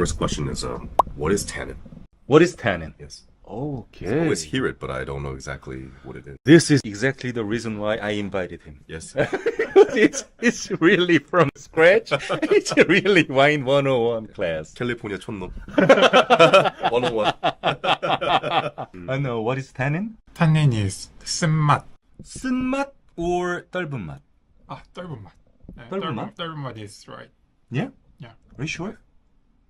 First question is, what is tannin? What is tannin? Yes. Okay. I always hear it, but I don't know exactly what it is. This is exactly the reason why I invited him. Yes. it's really from scratch. It's really wine 101 class. 캘리포니아 촌놈. 101. I know. What is tannin? Tannin is 쓴맛. 쓴맛 or 떫은 맛? 떫은 맛. 떫은 맛? 떫은 맛 is right. Yeah? Yeah. Are you sure?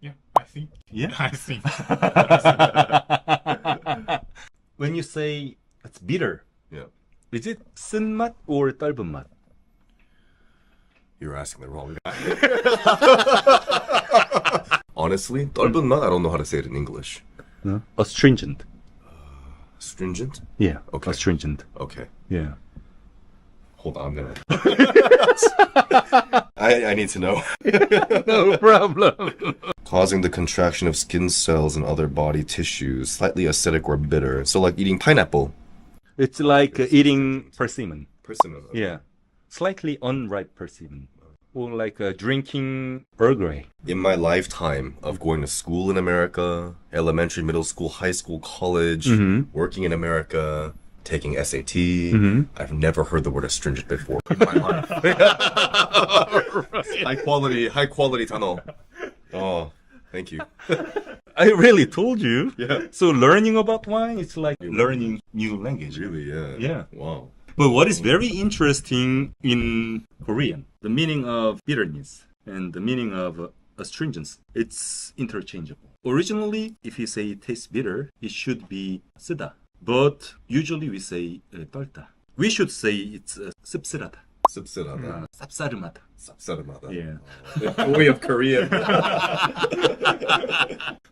Yeah, I think. Yeah? I think. When you say it's bitter, Yeah. is it 쓴맛 or 떫은 맛? You're asking the wrong guy. Honestly, 떫은 맛, I don't know how to say it in English. No? Astringent. Stringent? Yeah. Okay. Astringent. Okay. Yeah. Hold on, I'm gonna... I need to know. No problem. Causing the contraction of skin cells and other body tissues, slightly acidic or bitter. So like eating pineapple. It's like eating persimmon. Persimmon. Yeah. Slightly unripe persimmon. Or like drinking Earl Grey. In my lifetime of going to school in America, elementary, middle school, high school, college, working in America, taking SAT, I've never heard the word astringent before in my life. High quality tunnel. Oh, thank you. I really told you. Yeah. So learning about wine, it's like learning new language. Really, yeah. Yeah. Wow. But what is very interesting in Korean, the meaning of bitterness and the meaning of astringence, it's interchangeable. Originally, if you say it tastes bitter, it should be 쓰다. But usually we say 떨다. We should say it's 씁쓸하다. 씁쓸하다. 쌉싸름하다. 쌉싸름하다. Yeah. The joy of Korean.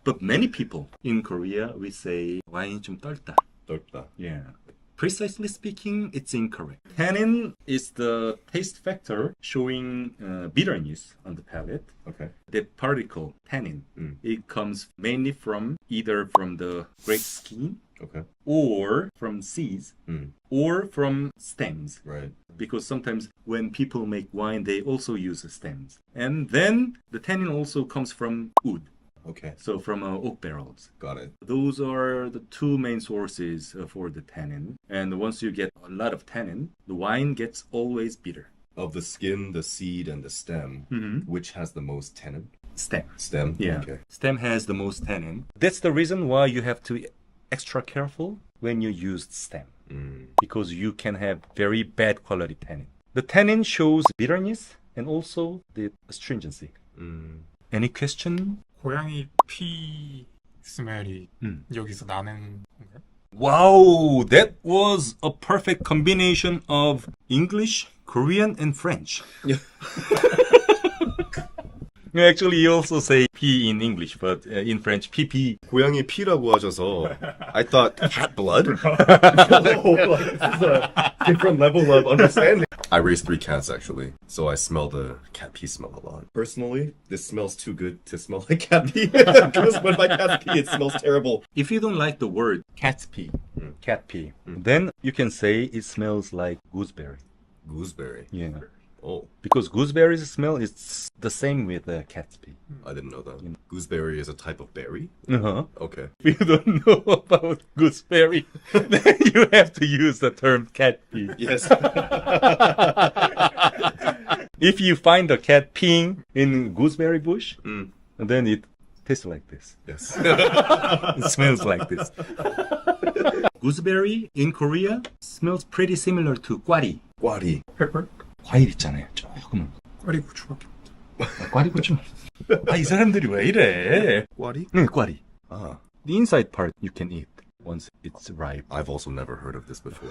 But many people in Korea, we say 와인이 좀 떨다. 떫다. Yeah. Precisely speaking, it's incorrect. Tannin is the taste factor showing bitterness on the palate. Okay. The particle, tannin, it comes mainly from either from the grape skin Okay. or from seeds or from stems. Right. Because sometimes when people make wine, they also use the stems. And then the tannin also comes from wood. Okay. So from oak barrels. Got it. Those are the two main sources for the tannin. And once you get a lot of tannin, the wine gets always bitter. Of the skin, the seed, and the stem, which has the most tannin? Stem. Stem? Yeah. Okay. Stem has the most tannin. That's the reason why you have to be extra careful when you use stem. Because you can have very bad quality tannin. The tannin shows bitterness and also the astringency. Any question? 고양이 피 스멜이 여기서 나는 건가요? Wow, that was a perfect combination of English, Korean, and French. Actually, you also say P in English, but in French, PP. 고양이 피라고 하셔서 I thought cat blood? Like, this is a different level of understanding. I raised 3 cats actually, so I smell the cat pee smell a lot. Personally, this smells too good to smell like cat pee. Because when my cats pee, it smells terrible. If you don't like the word cat's pee, cat pee, then you can say it smells like gooseberry. Gooseberry. Yeah. Oh, Because gooseberries smell is the same with cat's pee. I didn't know that. Gooseberry is a type of berry? Uh-huh. Okay. If you don't know about gooseberry, then you have to use the term cat pee. Yes. If you find a cat peeing in gooseberry bush, then it tastes like this. Yes. It smells like this. Gooseberry in Korea smells pretty similar to 꽈리. 꽈리. 페퍼? 과일 있잖아요. 조금은. 꽈리 고추밖에 꽈리고추. 이 사람들이 왜 이래? 꽈리? 네, 꽈리. Ah, The inside part you can eat once it's ripe. I've also never heard of this before.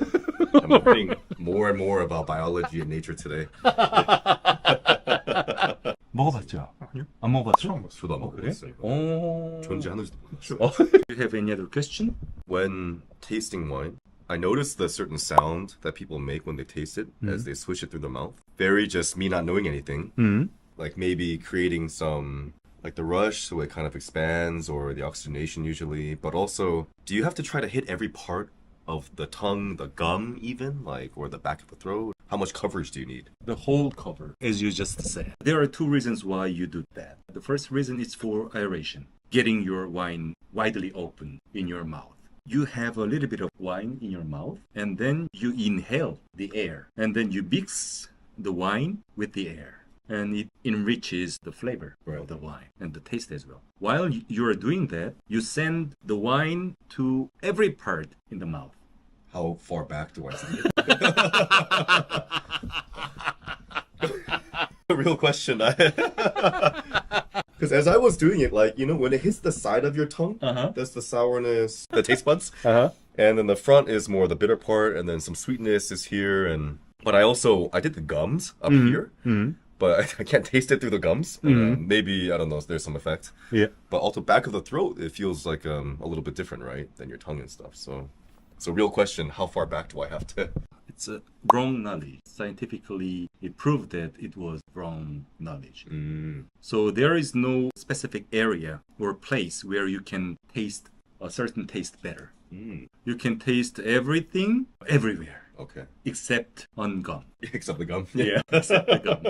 I'm learning more and more about biology and nature today. 먹어봤죠? 아니요? 안 먹어봤죠? 처음 봤어요. 저도 안 그래? 먹어봤어요. 오. 존재하는지도 몰랐어요. Do you have any other question? When tasting wine, I noticed the certain sound that people make when they taste it as they swish it through the mouth. Very just me not knowing anything. Like maybe creating some, like the rush so it kind of expands or the oxygenation usually. But also, do you have to try to hit every part of the tongue, the gum even, like, or the back of the throat? How much coverage do you need? The whole cover, as you just said. There are two reasons why you do that. The first reason is for aeration, getting your wine widely open in your mouth. You have a little bit of wine in your mouth, and then you inhale the air, and then you mix the wine with the air, and it enriches the flavor of the wine and the taste as well. While you are doing that, you send the wine to every part in the mouth. How far back do I send it? Real question. Because as I was doing it, like, when it hits the side of your tongue, there's the sourness, the taste buds. And then the front is more the bitter part, and then some sweetness is here. But I did the gums up here, but I can't taste it through the gums. Maybe, I don't know, there's some effect. Yeah. But also back of the throat, it feels like a little bit different, right, than your tongue and stuff. So real question, how far back do I have to? It's a wrong knowledge. Scientifically, it proved that it was wrong knowledge. So there is no specific area or place where you can taste a certain taste better. You can taste everything everywhere. Okay. Except on gum. Except the gum. Yeah, except the gum.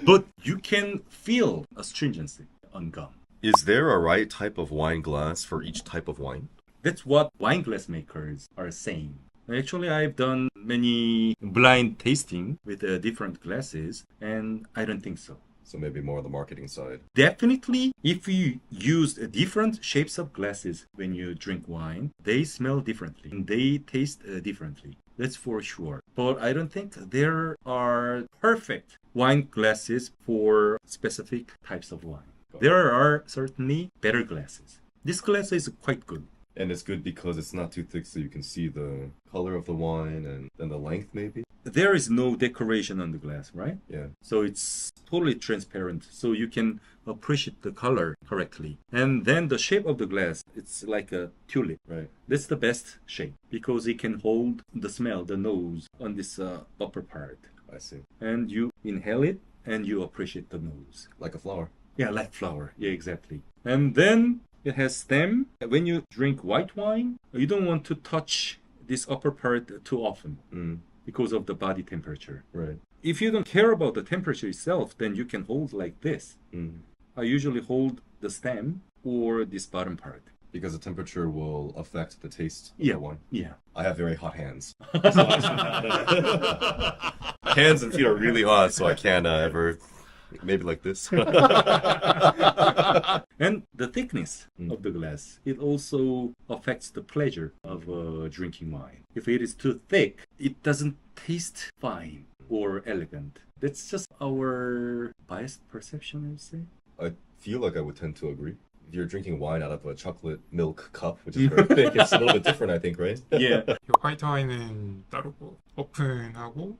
But you can feel astringency on gum. Is there a right type of wine glass for each type of wine? That's what wine glass makers are saying. Actually, I've done many blind tasting with different glasses, and I don't think so. So maybe more on the marketing side. Definitely, if you use different shapes of glasses when you drink wine, they smell differently and they taste differently. That's for sure. But I don't think there are perfect wine glasses for specific types of wine. There are certainly better glasses. This glass is quite good. And it's good because it's not too thick, so you can see the color of the wine and then the length, maybe? There is no decoration on the glass, right? Yeah. So it's totally transparent, so you can appreciate the color correctly. And then the shape of the glass, it's like a tulip. Right. That's the best shape because it can hold the smell, the nose, on this upper part. I see. And you inhale it and you appreciate the nose. Like a flower. Yeah, like flower. Yeah, exactly. And then it has stem. When you drink white wine, you don't want to touch this upper part too often because of the body temperature. Right. If you don't care about the temperature itself, then you can hold like this. I usually hold the stem or this bottom part. Because the temperature will affect the taste of Yeah. the wine. Yeah. I have very hot hands. Hands and feet are really hot, so I can't ever... Maybe like this. And the thickness of the glass, it also affects the pleasure of drinking wine. If it is too thick, it doesn't taste fine or elegant. That's just our biased perception, I would say. I feel like I would tend to agree. If you're drinking wine out of a chocolate milk cup, which is very thick, it's a little bit different, I think, right? Yeah. 화이트 와인은 따르고 오픈하고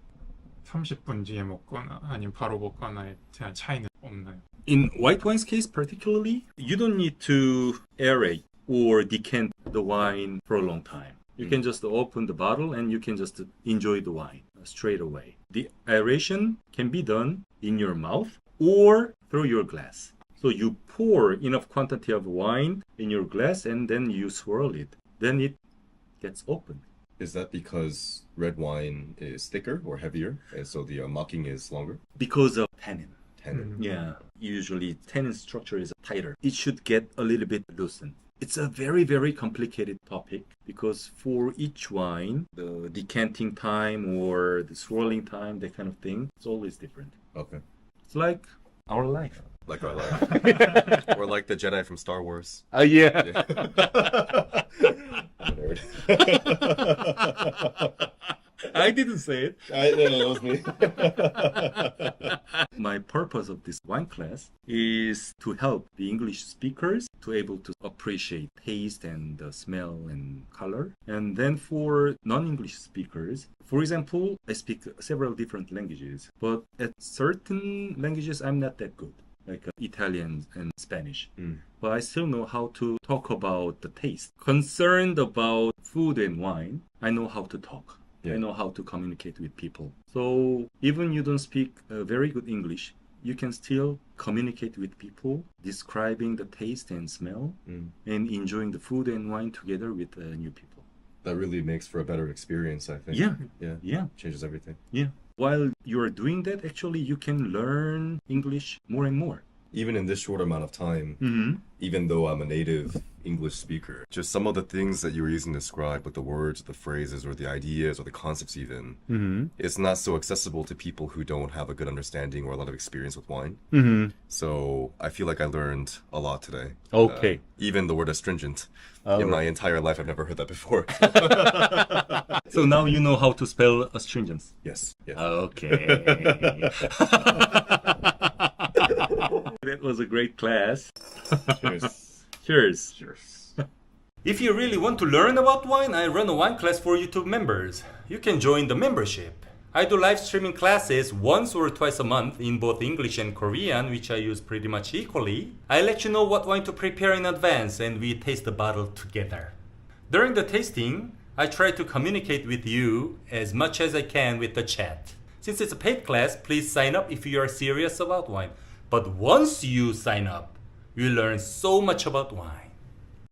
30분 뒤에 먹거나 아니면 바로 먹거나에 대한 차이는 없나요? In white wine's case particularly, you don't need to aerate or decant the wine for a long time. You can just open the bottle and you can just enjoy the wine straight away. The aeration can be done in your mouth or through your glass. So you pour enough quantity of wine in your glass and then you swirl it. Then it gets open. Is that because red wine is thicker or heavier, and so the mocking is longer? Because of tannin. Tannin. Yeah, usually tannin structure is tighter. It should get a little bit loosened. It's a very, very complicated topic because for each wine, the decanting time or the swirling time, that kind of thing, it's always different. Okay. It's like our life. Like our life. Or like the Jedi from Star Wars. Oh, yeah. Nerd. I didn't say it. That was me. My purpose of this wine class is to help the English speakers to able to appreciate taste and smell and color. And then for non-English speakers, for example, I speak several different languages, but at certain languages I'm not that good, like Italian and Spanish. But I still know how to talk about the taste. Concerned about food and wine, I know how to talk. Yeah. I know how to communicate with people. So even you don't speak very good English, you can still communicate with people, describing the taste and smell, and enjoying the food and wine together with new people. That really makes for a better experience, I think. Yeah. Yeah. Yeah. Changes everything. Yeah. while you're doing that, actually, you can learn English more and more. Even in this short amount of time, even though I'm a native English speaker, just some of the things that you were using to describe, like the words, the phrases, or the ideas, or the concepts even, it's not so accessible to people who don't have a good understanding or a lot of experience with wine. So I feel like I learned a lot today. Okay. Even the word astringent. In my entire life, I've never heard that before. So now you know how to spell astringents. Yes. Okay. That was a great class. Cheers. Cheers. Cheers. If you really want to learn about wine, I run a wine class for YouTube members. You can join the membership. I do live streaming classes once or twice a month in both English and Korean, which I use pretty much equally. I let you know what wine to prepare in advance and we taste the bottle together. During the tasting, I try to communicate with you as much as I can with the chat. Since it's a paid class, please sign up if you are serious about wine. But once you sign up, you learn so much about wine.